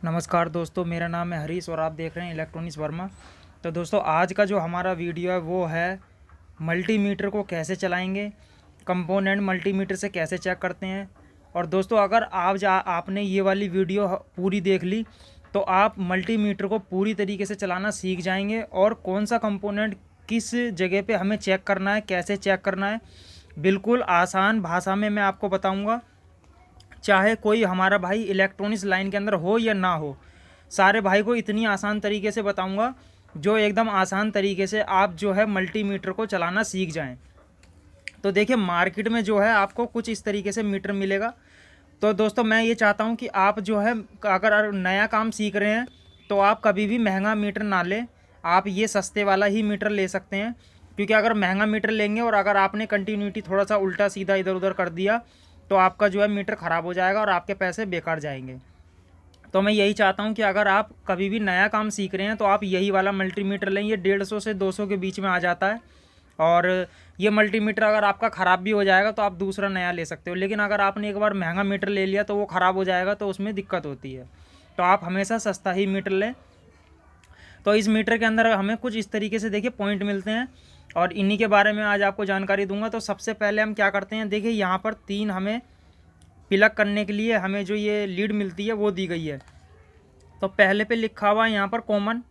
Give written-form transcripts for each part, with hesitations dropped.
नमस्कार दोस्तों, मेरा नाम है हरीश और आप देख रहे हैं इलेक्ट्रॉनिक्स वर्मा। तो दोस्तों, आज का जो हमारा वीडियो है वो है मल्टीमीटर को कैसे चलाएंगे, कंपोनेंट मल्टीमीटर से कैसे चेक करते हैं। और दोस्तों, अगर आपने ये वाली वीडियो पूरी देख ली तो आप मल्टीमीटर को पूरी तरीके से चलाना सीख जाएंगे और कौन सा कंपोनेंट किस जगह पे हमें चेक करना है, कैसे चेक करना है, बिल्कुल आसान भाषा में मैं आपको बताऊँगा। चाहे कोई हमारा भाई इलेक्ट्रॉनिक्स लाइन के अंदर हो या ना हो, सारे भाई को इतनी आसान तरीके से बताऊंगा जो एकदम आसान तरीके से आप जो है मल्टीमीटर को चलाना सीख जाएं। तो देखिए, मार्केट में जो है आपको कुछ इस तरीके से मीटर मिलेगा। तो दोस्तों, मैं ये चाहता हूं कि आप जो है अगर नया काम सीख रहे हैं तो आप कभी भी महंगा मीटर ना लें, आप ये सस्ते वाला ही मीटर ले सकते हैं। क्योंकि अगर महंगा मीटर लेंगे और अगर आपने कंटिन्यूटी थोड़ा सा उल्टा सीधा इधर उधर कर दिया तो आपका जो है मीटर ख़राब हो जाएगा और आपके पैसे बेकार जाएंगे। तो मैं यही चाहता हूं कि अगर आप कभी भी नया काम सीख रहे हैं तो आप यही वाला मल्टीमीटर लें। ये 150 से 200 के बीच में आ जाता है। और ये मल्टीमीटर अगर आपका ख़राब भी हो जाएगा तो आप दूसरा नया ले सकते हो। लेकिन अगर आपने एक बार महंगा मीटर ले लिया तो वो ख़राब हो जाएगा तो उसमें दिक्कत होती है। तो आप हमेशा सस्ता ही मीटर लें। तो इस मीटर के अंदर हमें कुछ इस तरीके से देखिए पॉइंट मिलते हैं और इन्हीं के बारे में आज आपको जानकारी दूंगा। तो सबसे पहले हम क्या करते हैं, देखिए यहाँ पर 3 हमें प्लग करने के लिए हमें जो ये लीड मिलती है वो दी गई है। तो पहले पे लिखा हुआ है यहाँ पर कॉमन।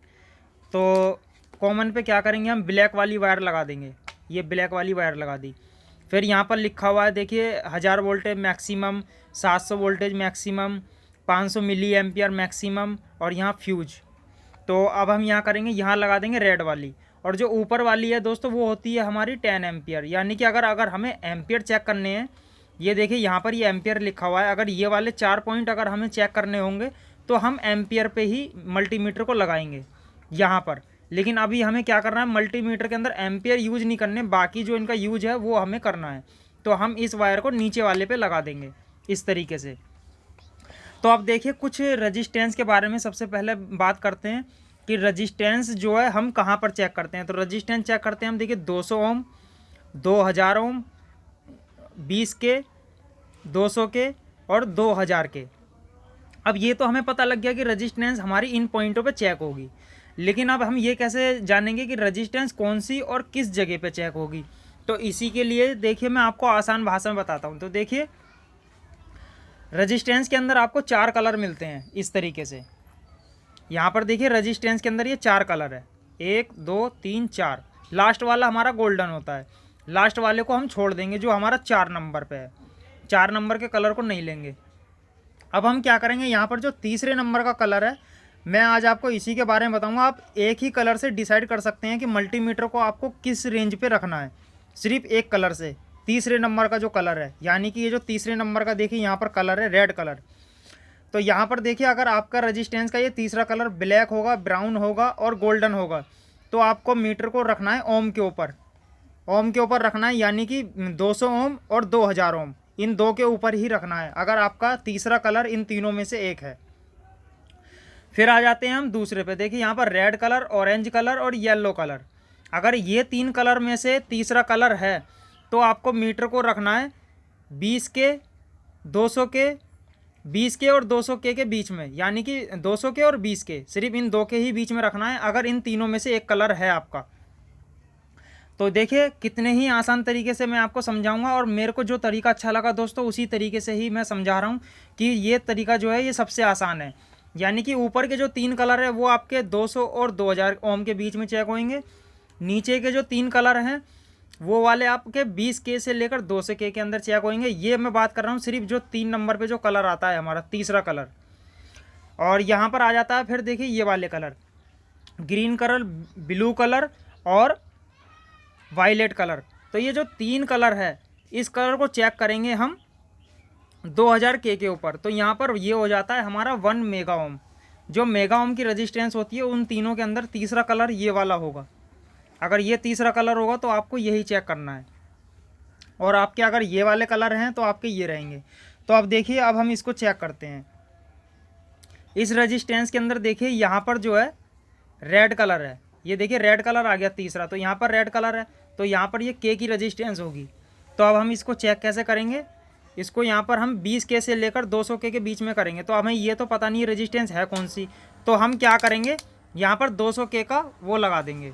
तो कॉमन पे क्या करेंगे, हम ब्लैक वाली वायर लगा देंगे। ये ब्लैक वाली वायर लगा दी। फिर यहाँ पर लिखा हुआ है देखिए 1000 voltage maximum, 700 voltage maximum, 500 milliampere maximum और यहाँ फ्यूज। तो अब हम यहाँ करेंगे, यहाँ लगा देंगे रेड वाली। और जो ऊपर वाली है दोस्तों वो होती है हमारी 10 एम्पियर। यानी कि अगर अगर हमें एम्पियर चेक करने हैं, ये देखिए यहाँ पर ये एम्पियर लिखा हुआ है। अगर ये वाले 4 पॉइंट अगर हमें चेक करने होंगे तो हम एम्पियर पे ही मल्टीमीटर को लगाएंगे यहाँ पर। लेकिन अभी हमें क्या करना है, मल्टीमीटर के अंदर एम्पियर यूज नहीं करने, बाकी जो इनका यूज है वो हमें करना है। तो हम इस वायर को नीचे वाले पे लगा देंगे इस तरीके से। तो अब देखिए कुछ रजिस्टेंस के बारे में सबसे पहले बात करते हैं कि रजिस्टेंस जो है हम कहाँ पर चेक करते हैं। तो रजिस्टेंस चेक करते हैं हम, देखिए 200 ओम, 2000 ओम, 20 के, 200 के और 2000 के। अब ये तो हमें पता लग गया कि रजिस्टेंस हमारी इन पॉइंटों पे चेक होगी। लेकिन अब हम ये कैसे जानेंगे कि रजिस्टेंस कौन सी और किस जगह पे चेक होगी। तो इसी के लिए देखिए मैं आपको आसान भाषा में बताता हूँ। तो देखिए, रजिस्टेंस के अंदर आपको 4 कलर मिलते हैं इस तरीके से। यहाँ पर देखिए रजिस्टेंस के अंदर ये 4 कलर है, 1 2 3 4। लास्ट वाला हमारा गोल्डन होता है। लास्ट वाले को हम छोड़ देंगे जो हमारा 4 नंबर पे है। 4 नंबर के कलर को नहीं लेंगे। अब हम क्या करेंगे, यहाँ पर जो तीसरे नंबर का कलर है, मैं आज आपको इसी के बारे में बताऊंगा। आप एक ही कलर से डिसाइड कर सकते हैं कि मल्टीमीटर को आपको किस रेंज पे रखना है, सिर्फ एक कलर से। तीसरे नंबर का जो कलर है, यानी कि ये जो तीसरे नंबर का देखिए यहाँ पर कलर है रेड कलर। तो यहाँ पर देखिए अगर आपका रजिस्टेंस का ये तीसरा कलर ब्लैक होगा, ब्राउन होगा और गोल्डन होगा तो आपको मीटर को रखना है ओम के ऊपर। ओम के ऊपर रखना है, यानी कि 200 ओम और 2000 ओम, इन दो के ऊपर ही रखना है अगर आपका तीसरा कलर इन तीनों में से एक है। फिर आ जाते हैं हम दूसरे पे। देखिए यहाँ पर रेड कलर, ऑरेंज कलर और येलो कलर। अगर ये 3 कलर में से तीसरा कलर है तो आपको मीटर को रखना है 20 के, 200 के, 20 के और 200 के बीच में। यानी कि 200 के और 20 के, सिर्फ इन दो के ही बीच में रखना है अगर इन तीनों में से एक कलर है आपका। तो देखिए कितने ही आसान तरीके से मैं आपको समझाऊंगा और मेरे को जो तरीका अच्छा लगा दोस्तों उसी तरीके से ही मैं समझा रहा हूँ कि ये तरीका जो है ये सबसे आसान है। यानी कि ऊपर के जो 3 कलर है वो आपके 200 और 2000 ओम के बीच में चेक होंगे। नीचे के जो 3 कलर हैं वो वाले आपके 20 के से लेकर 200 के अंदर चेक होंगे। ये मैं बात कर रहा हूँ सिर्फ जो 3 नंबर पे जो कलर आता है हमारा तीसरा कलर। और यहाँ पर आ जाता है फिर देखिए ये वाले colour, green colour, blue colour और वायलेट कलर। तो ये जो 3 कलर है इस कलर को चेक करेंगे हम 2000 के ऊपर। तो यहाँ पर ये हो जाता है हमारा 1 मेगा ओम। जो मेगा ओम की रजिस्टेंस होती है उन तीनों के अंदर तीसरा कलर ये वाला होगा। अगर ये तीसरा कलर होगा तो आपको यही चेक करना है। और आपके अगर ये वाले कलर हैं तो आपके ये रहेंगे। तो अब देखिए अब हम इसको चेक करते हैं। इस रजिस्टेंस के अंदर देखिए यहाँ पर जो है रेड कलर है, ये देखिए रेड कलर आ गया तीसरा। तो यहाँ पर रेड कलर है तो यहाँ पर ये के की रजिस्टेंस होगी। तो अब हम इसको चेक कैसे करेंगे, इसको यहाँ पर हम 20K से लेकर 200K के बीच में करेंगे। तो हमें ये तो पता नहीं रेजिस्टेंस है कौन सी, तो हम क्या करेंगे यहाँ पर 200K का वो लगा देंगे।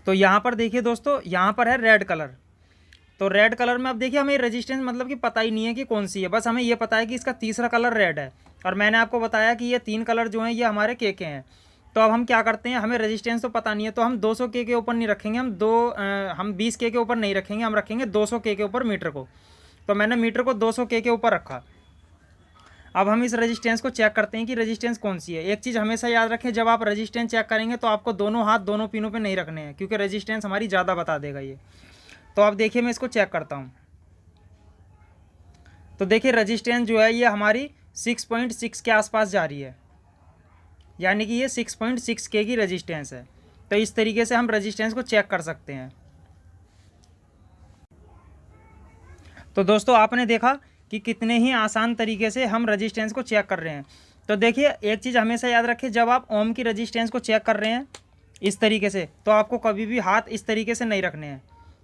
तो यहाँ पर देखिए दोस्तों, यहाँ पर है रेड कलर। तो रेड कलर में अब देखिए हमें रेजिस्टेंस मतलब कि पता ही नहीं है कि कौन सी है, बस हमें ये पता है कि इसका तीसरा कलर रेड है। और मैंने आपको बताया कि ये 3 कलर जो हैं ये हमारे के हैं। तो अब हम क्या करते हैं, हमें रेजिस्टेंस तो पता नहीं है, तो हम 200K के ऊपर नहीं रखेंगे, हम 20K के ऊपर नहीं रखेंगे, हम रखेंगे 200K के ऊपर मीटर को। तो मैंने मीटर को 200K के ऊपर रखा। अब हम इस रेजिस्टेंस को चेक करते हैं कि रेजिस्टेंस कौन सी है। एक चीज़ हमेशा याद रखें, जब आप रेजिस्टेंस चेक करेंगे तो आपको दोनों हाथ दोनों पिनों पे नहीं रखने हैं, क्योंकि रेजिस्टेंस हमारी ज़्यादा बता देगा ये। तो अब देखिए मैं इसको चेक करता हूँ। तो देखिए रेजिस्टेंस जो है ये हमारी 6.6 के आसपास जा रही है, यानी कि ये 6.6K की रेजिस्टेंस है। तो इस तरीके से हम रेजिस्टेंस को चेक कर सकते हैं। तो दोस्तों आपने देखा कि कितने ही आसान तरीके से हम रेजिस्टेंस को चेक कर रहे हैं। तो देखिए एक चीज़ हमेशा याद रखें, जब आप ओम की रेजिस्टेंस को चेक कर रहे हैं इस तरीके से, तो आपको कभी भी हाथ इस तरीके से नहीं रखने हैं,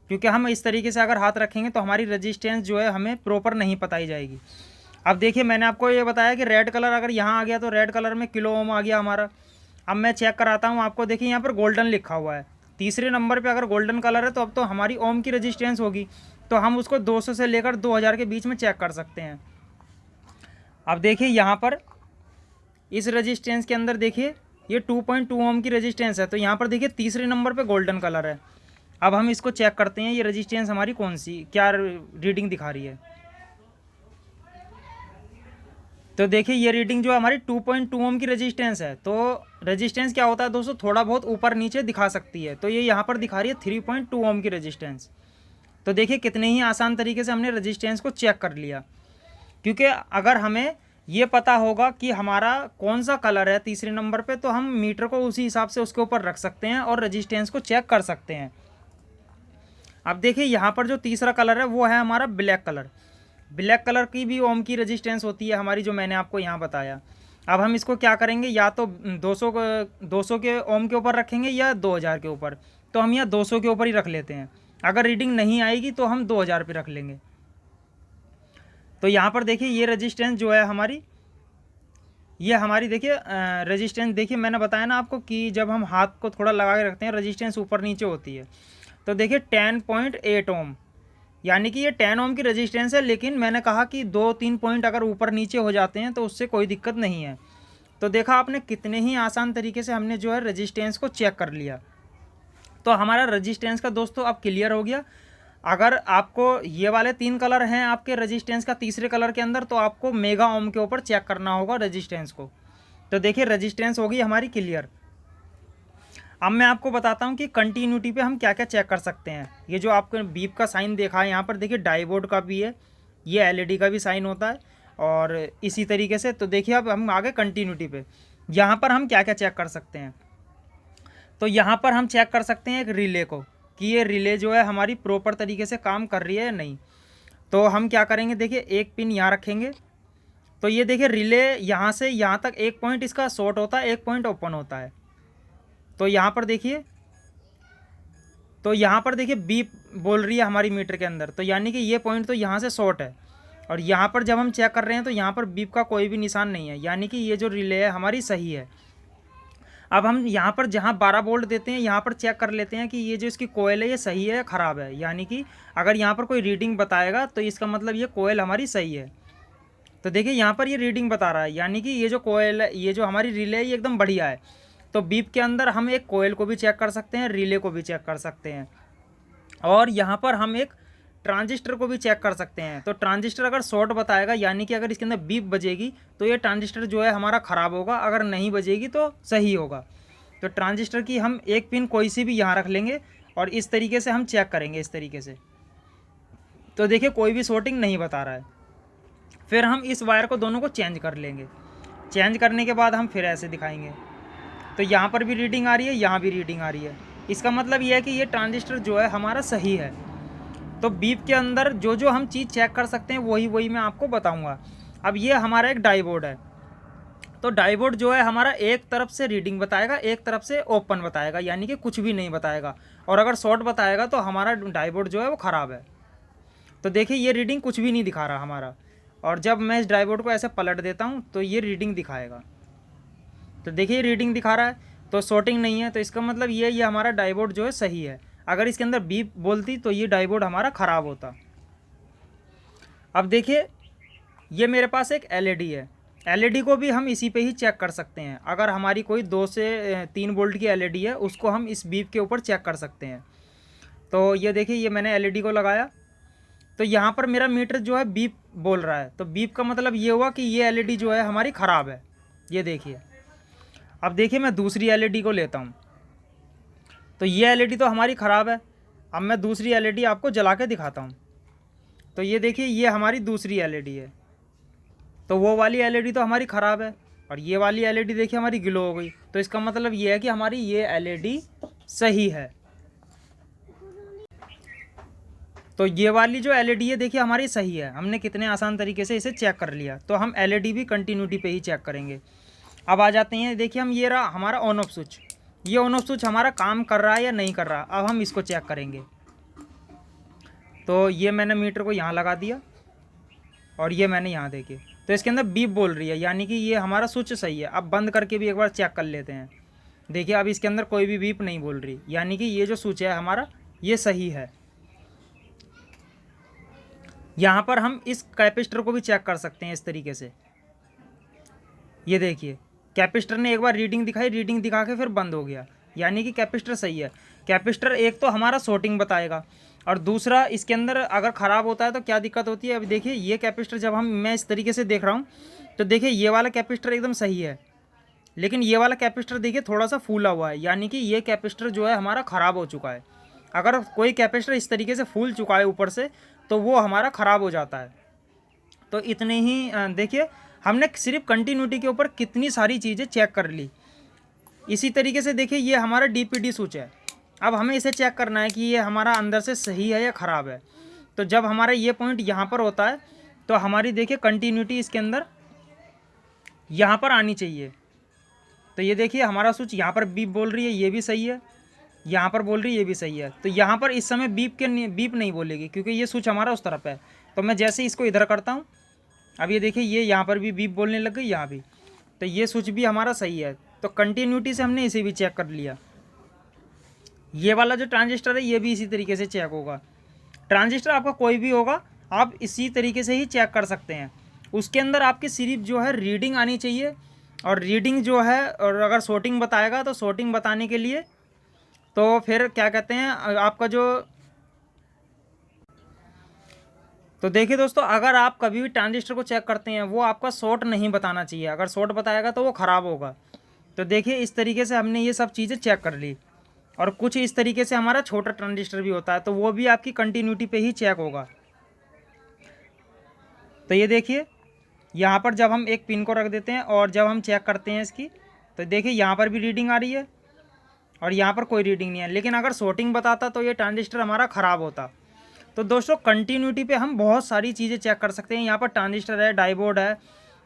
क्योंकि हम इस तरीके से अगर हाथ रखेंगे तो हमारी रेजिस्टेंस जो है हमें प्रॉपर नहीं बताई जाएगी। अब देखिए मैंने आपको ये बताया कि रेड कलर अगर यहाँ आ गया तो रेड कलर में किलो ओम आ गया हमारा। अब मैं चेक कराता हूँ आपको, देखिए यहाँ पर गोल्डन लिखा हुआ है, तीसरे नंबर पे अगर गोल्डन कलर है तो अब तो हमारी ओम की रेजिस्टेंस होगी। तो हम उसको 200 से लेकर 2000 के बीच में चेक कर सकते हैं। अब देखिए यहाँ पर इस रेजिस्टेंस के अंदर देखिए ये 2.2 ओम की रेजिस्टेंस है। तो यहाँ पर देखिए तीसरे नंबर पे गोल्डन कलर है। अब हम इसको चेक करते हैं ये रेजिस्टेंस हमारी कौन सी क्या रीडिंग दिखा रही है। तो देखिए ये रीडिंग जो है हमारी 2.2 ओम की रेजिस्टेंस है। तो रेजिस्टेंस क्या होता है दोस्तों, थोड़ा बहुत ऊपर नीचे दिखा सकती है। तो ये यहाँ पर दिखा रही है 3.2 ओम की रेजिस्टेंस। तो देखिए कितने ही आसान तरीके से हमने रेजिस्टेंस को चेक कर लिया, क्योंकि अगर हमें ये पता होगा कि हमारा कौन सा कलर है तीसरे नंबर पे, तो हम मीटर को उसी हिसाब से उसके ऊपर रख सकते हैं और रेजिस्टेंस को चेक कर सकते हैं। अब देखिए यहाँ पर जो तीसरा कलर है वो है हमारा ब्लैक कलर। ब्लैक कलर की भी ओम की रेजिस्टेंस होती है हमारी, जो मैंने आपको यहाँ बताया। अब हम इसको क्या करेंगे, या तो 200 के ओम के ऊपर रखेंगे या 2000 के ऊपर। तो हम यहाँ 200 के ऊपर ही रख लेते हैं। अगर रीडिंग नहीं आएगी तो हम 2000 पे रख लेंगे। तो यहाँ पर देखिए ये रेजिस्टेंस जो है हमारी, ये हमारी देखिए रेजिस्टेंस देखिए मैंने बताया ना आपको कि जब हम हाथ को थोड़ा लगा के रखते हैं रेजिस्टेंस ऊपर नीचे होती है। तो देखिए 10.8 ओम, यानी कि ये 10 ओम की रेजिस्टेंस है। लेकिन मैंने कहा कि 2-3 पॉइंट अगर ऊपर नीचे हो जाते हैं तो उससे कोई दिक्कत नहीं है। तो देखा आपने कितने ही आसान तरीके से हमने जो है रेजिस्टेंस को चेक कर लिया। तो हमारा रेजिस्टेंस का दोस्तों अब क्लियर हो गया। अगर आपको ये वाले 3 कलर हैं आपके रेजिस्टेंस का तीसरे कलर के अंदर, तो आपको मेगा ओम के ऊपर चेक करना होगा रेजिस्टेंस को। तो देखिए रेजिस्टेंस होगी हमारी क्लियर। अब मैं आपको बताता हूँ कि कंटिन्यूटी पे हम क्या क्या चेक कर सकते हैं। ये जो आपको बीप का साइन देखा है यहाँ पर, देखिए डायोड का भी है, ये एलईडी का भी साइन होता है, और इसी तरीके से। तो देखिए अब हम आगे कंटिन्यूटी पे, यहाँ पर हम क्या क्या चेक कर सकते हैं। तो यहाँ पर हम चेक कर सकते हैं एक रिले को, कि ये रिले जो है हमारी प्रॉपर तरीके से काम कर रही है या नहीं। तो हम क्या करेंगे, देखिए एक पिन यहाँ रखेंगे। तो ये देखिए रिले यहाँ से यहाँ तक एक पॉइंट इसका शॉर्ट होता है, एक पॉइंट ओपन होता है। तो यहाँ पर देखिए, तो यहाँ पर देखिए बीप बोल रही है हमारी मीटर के अंदर, तो यानी कि ये पॉइंट तो यहाँ से शॉर्ट है। और यहाँ पर जब हम चेक कर रहे हैं तो यहाँ पर बीप का कोई भी निशान नहीं है, यानी कि ये जो रिले है हमारी सही है। अब हम यहाँ पर जहाँ 12 वोल्ट देते हैं यहाँ पर चेक कर लेते हैं कि ये जो इसकी कोयल है ये सही है या ख़राब है। यानी कि अगर यहाँ पर कोई रीडिंग बताएगा तो इसका मतलब ये कोयल हमारी सही है। तो देखिए यहाँ पर ये रीडिंग बता रहा है, यानी कि ये जो कोयल है, ये जो हमारी रिले है ये एकदम बढ़िया है। तो बीप के अंदर हम एक कोयल को भी चेक कर सकते हैं, रिले को भी चेक कर सकते हैं, और यहाँ पर हम एक ट्रांजिस्टर को भी चेक कर सकते हैं। तो ट्रांजिस्टर अगर शॉर्ट बताएगा, यानी कि अगर इसके अंदर बीप बजेगी तो ये ट्रांजिस्टर जो है हमारा ख़राब होगा, अगर नहीं बजेगी तो सही होगा। तो ट्रांजिस्टर की हम एक पिन कोई सी भी यहाँ रख लेंगे और इस तरीके से हम चेक करेंगे, इस तरीके से। तो देखिए कोई भी शॉर्टिंग नहीं बता रहा है। फिर हम इस वायर को दोनों को चेंज कर लेंगे। चेंज करने के बाद हम फिर ऐसे दिखाएंगे, तो यहाँ पर भी रीडिंग आ रही है, यहाँ भी रीडिंग आ रही है। इसका मतलब ये है कि ये ट्रांजिस्टर जो है हमारा सही है। तो बीप के अंदर जो जो हम चीज़ चेक कर सकते हैं वही मैं आपको बताऊंगा। अब ये हमारा एक डायोड है। तो डायोड जो है हमारा एक तरफ से रीडिंग बताएगा, एक तरफ से ओपन बताएगा, यानी कि कुछ भी नहीं बताएगा। और अगर शॉर्ट बताएगा तो हमारा डायोड जो है वो ख़राब है। तो देखिए ये रीडिंग कुछ भी नहीं दिखा रहा हमारा। और जब मैं इस ड्राइव बोर्ड को ऐसे पलट देता हूँ तो ये रीडिंग दिखाएगा। तो देखिए रीडिंग दिखा रहा है, तो शॉर्टिंग नहीं है, तो इसका मतलब ये हमारा डाइवोड जो है सही है। अगर इसके अंदर बीप बोलती तो ये डाइवोड हमारा ख़राब होता। अब देखिए ये मेरे पास एक एलईडी है, एलईडी को भी हम इसी पे ही चेक कर सकते हैं। अगर हमारी कोई 2 से 3 वोल्ट की एलईडी है उसको हम इस बीप के ऊपर चेक कर सकते हैं। तो ये देखिए ये मैंने एलईडी को लगाया, तो यहाँ पर मेरा मीटर जो है बीप बोल रहा है। तो बीप का मतलब ये हुआ कि ये एलईडी जो है हमारी ख़राब है। ये देखिए, अब देखिए मैं दूसरी एलईडी को लेता हूँ, तो ये एलईडी तो हमारी ख़राब है। अब मैं दूसरी एलईडी आपको जला के दिखाता हूँ। तो ये देखिए ये हमारी दूसरी एलईडी है, तो वो वाली एलईडी तो हमारी ख़राब है और ये वाली एलईडी देखिए हमारी ग्लो हो गई। तो इसका मतलब ये है कि हमारी ये एलईडी सही है। तो ये वाली जो एलईडी है देखिए हमारी सही है। हमने कितने आसान तरीके से इसे चेक कर लिया। तो हम एलईडी भी कंटिन्यूटी पे ही चेक करेंगे। अब आ जाते हैं, देखिए हम ये रहा हमारा ऑन ऑफ स्विच, ये ऑन ऑफ स्विच हमारा काम कर रहा है या नहीं कर रहा। अब हम इसको चेक करेंगे। तो ये मैंने मीटर को यहाँ लगा दिया और ये मैंने यहाँ देखिए, तो इसके अंदर बीप बोल रही है, यानी कि ये हमारा स्विच सही है। अब बंद करके भी एक बार चेक कर लेते हैं। देखिए अब इसके अंदर कोई भी बीप नहीं बोल रही, यानी कि ये जो स्विच है हमारा ये सही है। यहाँ पर हम इस कैपेसिटर को भी चेक कर सकते हैं इस तरीके से। ये देखिए कैपेसिटर ने एक बार रीडिंग दिखाई, रीडिंग दिखा के फिर बंद हो गया, यानी कि कैपेसिटर सही है। कैपेसिटर एक तो हमारा शॉर्टिंग बताएगा और दूसरा इसके अंदर अगर ख़राब होता है तो क्या दिक्कत होती है। अभी देखिए ये कैपेसिटर जब मैं इस तरीके से देख रहा हूँ तो देखिए ये वाला कैपेसिटर एकदम सही है, लेकिन ये वाला कैपेसिटर देखिए थोड़ा सा फूला हुआ है, यानी कि ये कैपेसिटर जो है हमारा ख़राब हो चुका है। अगर कोई कैपेसिटर इस तरीके से फूल चुका है ऊपर से तो वो हमारा ख़राब हो जाता है। तो इतने ही देखिए हमने सिर्फ कंटिन्यूटी के ऊपर कितनी सारी चीज़ें चेक कर ली। इसी तरीके से देखिए ये हमारा डीपीडी स्विच है। अब हमें इसे चेक करना है कि ये हमारा अंदर से सही है या ख़राब है। तो जब हमारा ये पॉइंट यहाँ पर होता है तो हमारी देखिए कंटिन्यूटी इसके अंदर यहाँ पर आनी चाहिए। तो ये देखिए हमारा स्विच यहाँ पर बीप बोल रही है, ये भी सही है, यहाँ पर बोल रही है ये भी सही है। तो यहाँ पर इस समय बीप नहीं बोलेगी क्योंकि ये स्विच हमारा उस तरफ है। तो मैं जैसे इसको इधर करता हूँ, अब ये देखिए ये यहाँ पर भी बीप बोलने लग गई, यहाँ भी। तो ये स्विच भी हमारा सही है। तो कंटिन्यूटी से हमने इसे भी चेक कर लिया। ये वाला जो ट्रांजिस्टर है ये भी इसी तरीके से चेक होगा। ट्रांजिस्टर आपका कोई भी होगा आप इसी तरीके से ही चेक कर सकते हैं। उसके अंदर आपकी सिर्फ जो है रीडिंग आनी चाहिए, और रीडिंग जो है, और अगर शॉर्टिंग बताएगा तो शॉर्टिंग बताने के लिए तो फिर क्या कहते हैं आपका जो, तो देखिए दोस्तों अगर आप कभी भी ट्रांजिस्टर को चेक करते हैं वो आपका शॉर्ट नहीं बताना चाहिए। अगर शॉर्ट बताएगा तो वो ख़राब होगा। तो देखिए इस तरीके से हमने ये सब चीज़ें चेक कर ली। और कुछ इस तरीके से हमारा छोटा ट्रांजिस्टर भी होता है, तो वो भी आपकी कंटिन्यूटी पे ही चेक होगा। तो ये देखिए यहाँ पर जब हम एक पिन को रख देते हैं और जब हम चेक करते हैं इसकी, तो देखिए यहाँ पर भी रीडिंग आ रही है और यहाँ पर कोई रीडिंग नहीं है। लेकिन अगर शॉर्टिंग बताता तो ये ट्रांजिस्टर हमारा ख़राब होता। तो दोस्तों कंटिन्यूटी पे हम बहुत सारी चीज़ें चेक कर सकते हैं। यहाँ पर ट्रांजिस्टर है, डाइवोड है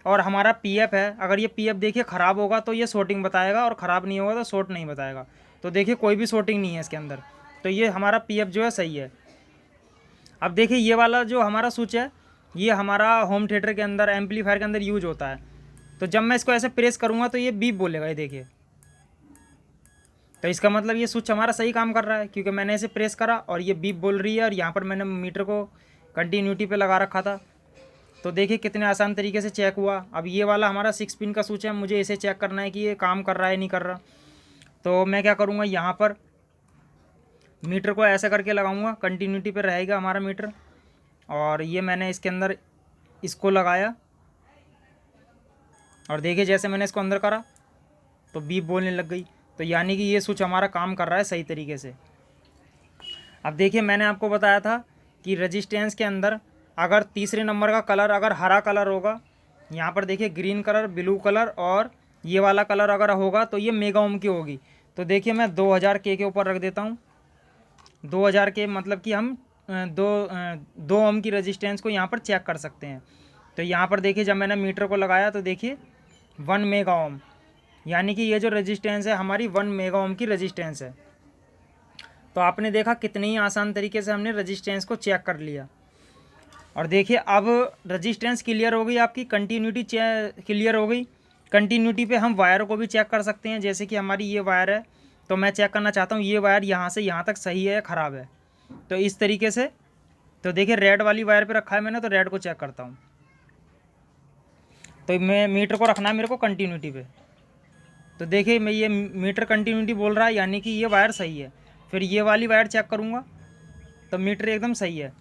और हमारा पीएफ है। अगर ये पीएफ देखिए ख़राब होगा तो ये शॉर्टिंग बताएगा और ख़राब नहीं होगा तो शॉर्ट नहीं बताएगा। तो देखिए कोई भी शॉर्टिंग नहीं है इसके अंदर, तो ये हमारा पीएफ जो है सही है। अब देखिए ये वाला जो हमारा स्विच है ये हमारा होम थिएटर के अंदर, एम्पलीफायर के अंदर यूज होता है। तो जब मैं इसको ऐसे प्रेस करूँगा तो ये बीप बोलेगा, ये देखिए। तो इसका मतलब ये स्विच हमारा सही काम कर रहा है क्योंकि मैंने इसे प्रेस करा और ये बीप बोल रही है, और यहाँ पर मैंने मीटर को कंटिन्यूटी पे लगा रखा था। तो देखिए कितने आसान तरीके से चेक हुआ। अब ये वाला हमारा 6 पिन का स्विच है, मुझे इसे चेक करना है कि ये काम कर रहा है नहीं कर रहा। तो मैं क्या करूँगा, यहाँ पर मीटर को ऐसा करके लगाऊँगा, कंटिन्यूटी पर रहेगा हमारा मीटर। और ये मैंने इसके अंदर इसको लगाया और देखिए जैसे मैंने इसको अंदर करा तो बीप बोलने लग गई। तो यानी कि ये स्विच हमारा काम कर रहा है सही तरीके से। अब देखिए मैंने आपको बताया था कि रेजिस्टेंस के अंदर अगर तीसरे नंबर का कलर अगर हरा कलर होगा, यहाँ पर देखिए ग्रीन कलर, ब्लू कलर और ये वाला कलर अगर होगा तो ये मेगा ओम की होगी। तो देखिए मैं 2000 के ऊपर रख देता हूँ। 2000 के मतलब कि हम दो ओम की रेजिस्टेंस को यहाँ पर चेक कर सकते हैं। तो यहाँ पर देखिए जब मैंने मीटर को लगाया तो देखिए 1 मेगा ओम, यानी कि ये जो रेजिस्टेंस है हमारी 1 मेगा ओम की रेजिस्टेंस है। तो आपने देखा कितनी ही आसान तरीके से हमने रेजिस्टेंस को चेक कर लिया। और देखिए अब रजिस्टेंस क्लियर हो गई, आपकी कंटिन्यूटी क्लियर हो गई। कंटिन्यूटी पे हम वायर को भी चेक कर सकते हैं, जैसे कि हमारी ये वायर है तो मैं चेक करना चाहता हूँ ये वायर यहाँ से यहाँ तक सही है या ख़राब है। तो इस तरीके से, तो देखिए रेड वाली वायर पे रखा है मैंने, तो रेड को चेक करता हूँ। तो मैं मीटर को रखना है मेरे को कंटिन्यूटी पे। तो देखिए मैं ये मीटर कंटिन्यूटी बोल रहा है, यानी कि ये वायर सही है। फिर ये वाली वायर चेक करूँगा तो मीटर एकदम सही है।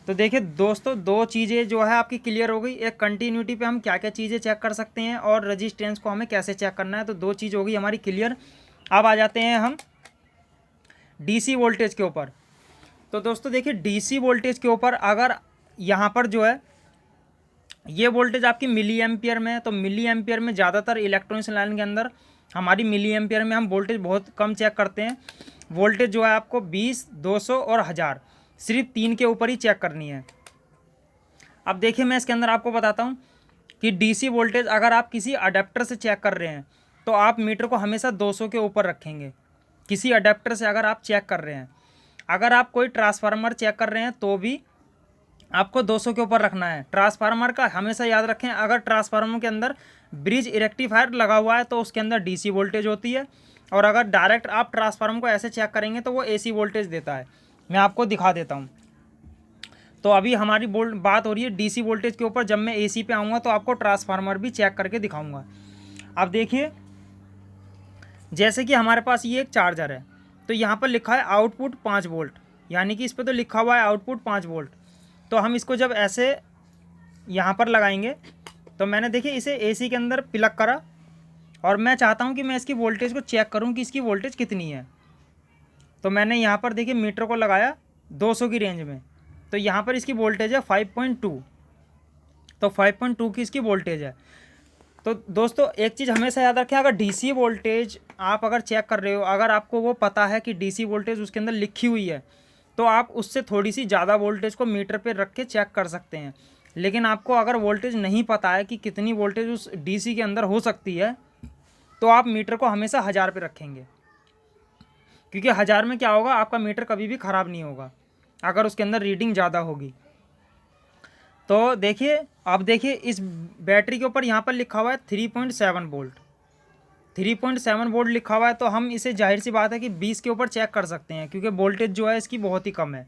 तो देखिए दोस्तों, दो चीज़ें जो है आपकी क्लियर हो गई। एक कंटिन्यूटी पे हम क्या क्या चीज़ें चेक कर सकते हैं और रजिस्टेंस को हमें कैसे चेक करना है, तो दो चीज़ हो गई हमारी क्लियर। अब आ जाते हैं हम डीसी वोल्टेज के ऊपर। तो दोस्तों देखिए डीसी वोल्टेज के ऊपर अगर यहाँ पर जो है ये वोल्टेज आपकी मिली एम्पियर में है, तो मिली एम्पियर में ज़्यादातर इलेक्ट्रॉनिक्स लाइन के अंदर हमारी मिली एम्पियर में हम वोल्टेज बहुत कम चेक करते हैं। वोल्टेज जो है आपको 20, 200 और 1000 सिर्फ 3 के ऊपर ही चेक करनी है। अब देखिए मैं इसके अंदर आपको बताता हूँ कि डीसी वोल्टेज अगर आप किसी अडेप्टर से चेक कर रहे हैं तो आप मीटर को हमेशा 200 के ऊपर रखेंगे। किसी अडेप्टर से अगर आप चेक कर रहे हैं, अगर आप कोई ट्रांसफार्मर चेक कर रहे हैं तो भी आपको 200 के ऊपर रखना है। ट्रांसफार्मर का हमेशा याद रखें, अगर ट्रांसफार्मर के अंदर ब्रिज रेक्टिफायर लगा हुआ है तो उसके अंदर डीसी वोल्टेज होती है, और अगर डायरेक्ट आप ट्रांसफार्मर को ऐसे चेक करेंगे तो वो एसी वोल्टेज देता है। मैं आपको दिखा देता हूँ। तो अभी हमारी बात हो रही है डीसी वोल्टेज के ऊपर। जब मैं एसी पे आऊँगा तो आपको ट्रांसफार्मर भी चेक करके दिखाऊँगा। अब देखिए जैसे कि हमारे पास ये एक चार्जर है, तो यहाँ पर लिखा है आउटपुट 5 वोल्ट, यानी कि इस पर तो लिखा हुआ है आउटपुट 5 वोल्ट। तो हम इसको जब ऐसे यहाँ पर लगाएंगे तो मैंने देखिए इसे एसी के अंदर प्लग करा, और मैं चाहता हूँ कि मैं इसकी वोल्टेज को चेक करूँ कि इसकी वोल्टेज कितनी है। तो मैंने यहाँ पर देखिए मीटर को लगाया 200 की रेंज में, तो यहाँ पर इसकी वोल्टेज है 5.2। तो 5.2 की इसकी वोल्टेज है। तो दोस्तों एक चीज़ हमेशा याद रखें, अगर डीसी वोल्टेज आप अगर चेक कर रहे हो, अगर आपको वो पता है कि डीसी वोल्टेज उसके अंदर लिखी हुई है, तो आप उससे थोड़ी सी ज़्यादा वोल्टेज को मीटर पे रख के चेक कर सकते हैं। लेकिन आपको अगर वोल्टेज नहीं पता है कि कितनी वोल्टेज उस डीसी के अंदर हो सकती है, तो आप मीटर को हमेशा 1000 पे रखेंगे, क्योंकि 1000 में क्या होगा, आपका मीटर कभी भी ख़राब नहीं होगा अगर उसके अंदर रीडिंग ज़्यादा होगी। तो देखिए अब देखिए इस बैटरी के ऊपर यहाँ पर लिखा हुआ है 3.7 वोल्ट। 3.7 वोल्ट लिखा हुआ है, तो हम इसे जाहिर सी बात है कि 20 के ऊपर चेक कर सकते हैं, क्योंकि वोल्टेज जो है इसकी बहुत ही कम है।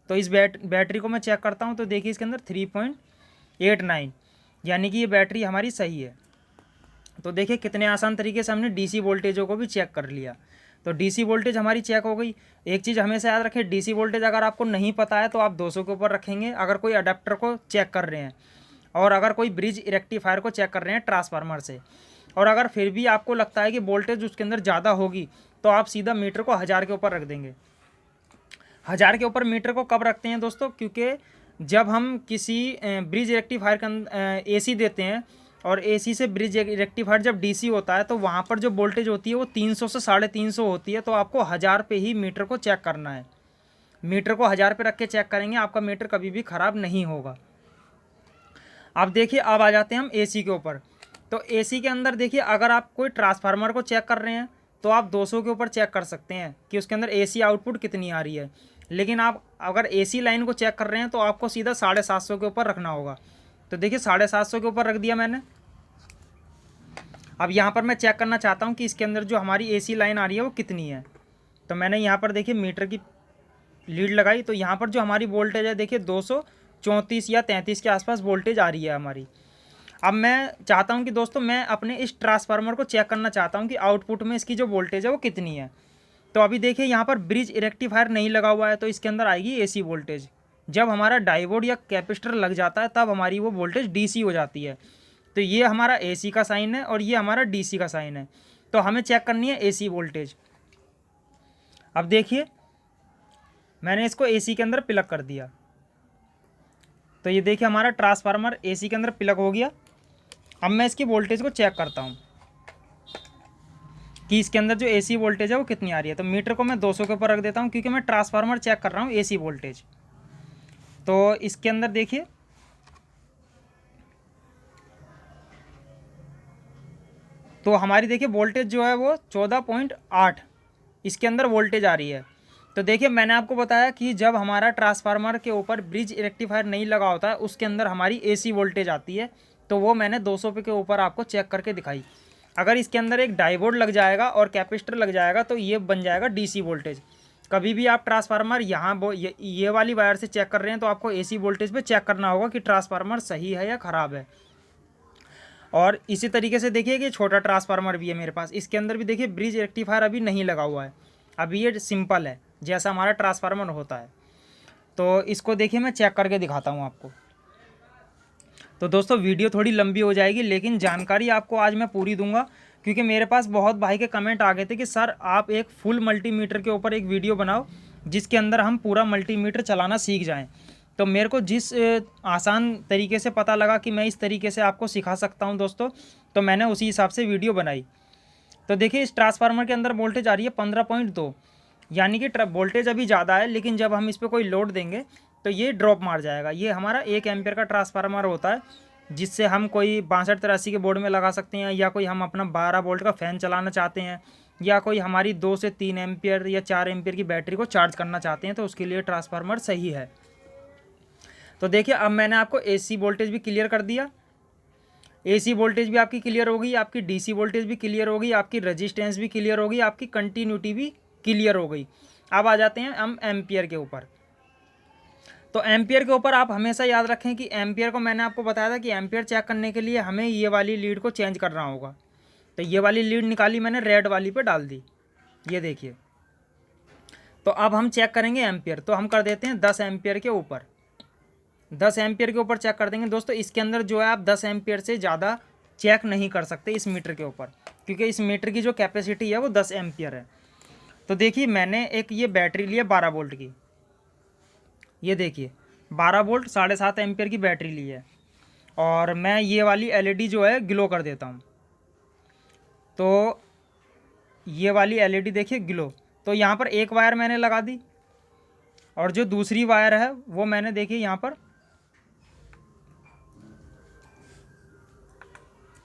तो इस बैटरी को मैं चेक करता हूँ, तो देखिए इसके अंदर 3.89, यानी कि ये बैटरी हमारी सही है। तो देखिए कितने आसान तरीके से हमने डीसी वोल्टेजों को भी चेक कर लिया। तो डीसी वोल्टेज हमारी चेक हो गई। एक चीज़ हमेशा याद रखें, डीसी वोल्टेज अगर आपको नहीं पता है तो आप 200 के ऊपर रखेंगे अगर कोई अडेप्टर को चेक कर रहे हैं, और अगर कोई ब्रिज रेक्टिफायर को चेक कर रहे हैं ट्रांसफार्मर से। और अगर फिर भी आपको लगता है कि वोल्टेज उसके अंदर ज़्यादा होगी तो आप सीधा मीटर को 1000 के ऊपर रख देंगे। 1000 के ऊपर मीटर को कब रखते हैं दोस्तों, क्योंकि जब हम किसी ब्रिज रेक्टिफायर का एसी देते हैं, और एसी से ब्रिज रेक्टिफायर जब डीसी होता है, तो वहाँ पर जो वोल्टेज होती है वो 300 से 350 होती है। तो आपको 1000 पे ही मीटर को चेक करना है। मीटर को 1000 पे रख के चेक करेंगे, आपका मीटर कभी भी ख़राब नहीं होगा। अब देखिए अब आ जाते हैं हम एसी के ऊपर। तो एसी के अंदर देखिए अगर आप कोई ट्रांसफार्मर को चेक कर रहे हैं तो आप 200 के ऊपर चेक कर सकते हैं कि उसके अंदर एसी आउटपुट कितनी आ रही है। लेकिन आप अगर एसी लाइन को चेक कर रहे हैं तो आपको सीधा 750 के ऊपर रखना होगा। तो देखिए 750 के ऊपर रख दिया मैंने। अब यहाँ पर मैं चेक करना चाहता हूँ कि इसके अंदर जो हमारी एसी लाइन आ रही है वो कितनी है। तो मैंने यहाँ पर देखिए मीटर की लीड लगाई, तो यहाँ पर जो हमारी वोल्टेज है देखिए 234 या 33 के आसपास वोल्टेज आ रही है हमारी। अब मैं चाहता हूँ कि दोस्तों मैं अपने इस ट्रांसफार्मर को चेक करना चाहता हूँ कि आउटपुट में इसकी जो वोल्टेज है वो कितनी है। तो अभी देखिए यहाँ पर ब्रिज रेक्टिफायर नहीं लगा हुआ है, तो इसके अंदर आएगी एसी वोल्टेज। जब हमारा डायोड या कैपेसिटर लग जाता है तब हमारी वो वोल्टेज डीसी हो जाती है। तो ये हमारा एसी का साइन है और ये हमारा डीसी का साइन है। तो हमें चेक करनी है एसी वोल्टेज। अब देखिए मैंने इसको एसी के अंदर प्लग कर दिया, तो ये देखिए हमारा ट्रांसफार्मर एसी के अंदर प्लग हो गया। अब मैं इसकी वोल्टेज को चेक करता हूँ कि इसके अंदर जो एसी वोल्टेज है वो कितनी आ रही है। तो मीटर को मैं 200 के ऊपर रख देता हूँ, क्योंकि मैं ट्रांसफार्मर चेक कर रहा हूँ एसी वोल्टेज। तो इसके अंदर देखिए तो हमारी देखिए वोल्टेज जो है वो 14.8 इसके अंदर वोल्टेज आ रही है। तो देखिए मैंने आपको बताया कि जब हमारा ट्रांसफार्मर के ऊपर ब्रिज रेक्टिफायर नहीं लगा होता है उसके अंदर हमारी एसी वोल्टेज आती है, तो वो मैंने 200 के ऊपर आपको चेक करके दिखाई। अगर इसके अंदर एक डायोड लग जाएगा और कैपेसिटर लग जाएगा तो ये बन जाएगा डीसी वोल्टेज। कभी भी आप ट्रांसफार्मर यहाँ ये वाली वायर से चेक कर रहे हैं तो आपको एसी वोल्टेज पे चेक करना होगा कि ट्रांसफार्मर सही है या ख़राब है। और इसी तरीके से देखिए कि छोटा ट्रांसफार्मर भी है मेरे पास, इसके अंदर भी देखिए ब्रिज रेक्टिफायर अभी नहीं लगा हुआ है, अभी ये सिंपल है जैसा हमारा ट्रांसफार्मर होता है। तो इसको देखिए मैं चेक करके दिखाता हूँ आपको। तो दोस्तों वीडियो थोड़ी लंबी हो जाएगी लेकिन जानकारी आपको आज मैं पूरी दूंगा, क्योंकि मेरे पास बहुत भाई के कमेंट आ गए थे कि सर आप एक फुल मल्टीमीटर के ऊपर एक वीडियो बनाओ जिसके अंदर हम पूरा मल्टीमीटर चलाना सीख जाएं। तो मेरे को जिस आसान तरीके से पता लगा कि मैं इस तरीके से आपको सिखा सकता हूं दोस्तों, तो मैंने उसी हिसाब से वीडियो बनाई। तो देखिए इस ट्रांसफार्मर के अंदर वोल्टेज आ रही है 15.2, यानी कि वोल्टेज अभी ज़्यादा है, लेकिन जब हम इस पर कोई लोड देंगे तो ये ड्रॉप मार जाएगा। ये हमारा 1 एम्पियर का ट्रांसफार्मर होता है जिससे हम कोई 6283 के बोर्ड में लगा सकते हैं, या कोई हम अपना 12 वोल्ट का फ़ैन चलाना चाहते हैं, या कोई हमारी 2 से 3 एम्पियर या 4 एम्पियर की बैटरी को चार्ज करना चाहते हैं, तो उसके लिए ट्रांसफार्मर सही है। तो देखिए अब मैंने आपको एसी वोल्टेज भी क्लियर कर दिया, एसी वोल्टेज भी आपकी क्लियर होगी, आपकी डीसी वोल्टेज भी क्लियर होगी, आपकी रजिस्टेंस भी क्लियर होगी, आपकी कंटिन्यूटी भी क्लियर हो गई। अब आ जाते हैं हम एम्पियर के ऊपर। तो एम्पियर के ऊपर आप हमेशा याद रखें कि एम्पियर को मैंने आपको बताया था कि एम्पियर चेक करने के लिए हमें ये वाली लीड को चेंज करना होगा। तो ये वाली लीड निकाली मैंने, रेड वाली पे डाल दी, ये देखिए। तो अब हम चेक करेंगे एम्पियर, तो हम कर देते हैं 10 एम्पियर के ऊपर, 10 एम्पियर के ऊपर चेक कर देंगे। दोस्तों इसके अंदर जो है आप 10 एम्पियर से ज़्यादा चेक नहीं कर सकते इस मीटर के ऊपर, क्योंकि इस मीटर की जो कैपेसिटी है वो 10 एम्पियर है। तो देखिए मैंने एक ये बैटरी ली है 12 वोल्ट की, ये देखिए 12 वोल्ट 7.5 एम्पियर की बैटरी ली है, और मैं ये वाली एलईडी जो है ग्लो कर देता हूँ। तो ये वाली एलईडी देखिए ग्लो, तो यहाँ पर एक वायर मैंने लगा दी, और जो दूसरी वायर है वो मैंने देखिए यहाँ पर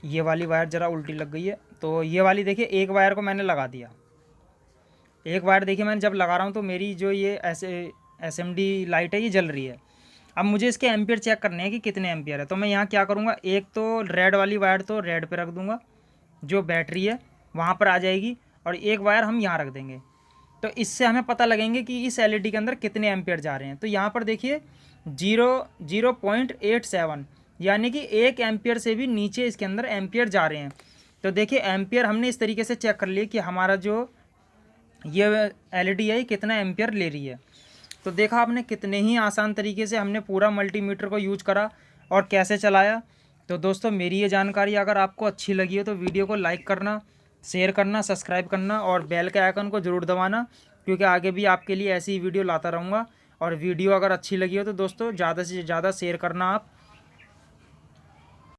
ये वाली वायर ज़रा उल्टी लग गई है, तो ये वाली देखिए एक वायर को मैंने लगा दिया। एक वायर देखिए मैंने जब लगा रहा हूँ तो मेरी जो ये एसएमडी लाइट है ये जल रही है। अब मुझे इसके एम्पियर चेक करने हैं कि कितने एम्पियर है। तो मैं यहाँ क्या करूँगा, एक तो रेड वाली वायर तो रेड पे रख दूँगा, जो बैटरी है वहाँ पर आ जाएगी, और एक वायर हम यहाँ रख देंगे। तो इससे हमें पता लगेंगे कि इस एलईडी के अंदर कितने एम्पियर जा रहे हैं। तो यहाँ पर देखिए 0.87, यानी कि 1 एम्पियर से भी नीचे इसके अंदर एम्पियर जा रहे हैं। तो देखिए एम्पियर हमने इस तरीके से चेक कर लिया कि हमारा जो ये एलईडी है कितना एम्पियर ले रही है। तो देखा आपने कितने ही आसान तरीके से हमने पूरा मल्टीमीटर को यूज करा और कैसे चलाया। तो दोस्तों मेरी ये जानकारी अगर आपको अच्छी लगी हो तो वीडियो को लाइक करना, शेयर करना, सब्सक्राइब करना और बेल के आइकन को ज़रूर दबाना, क्योंकि आगे भी आपके लिए ऐसी वीडियो लाता रहूँगा। और वीडियो अगर अच्छी लगी हो तो दोस्तों ज़्यादा से ज़्यादा शेयर करना आप।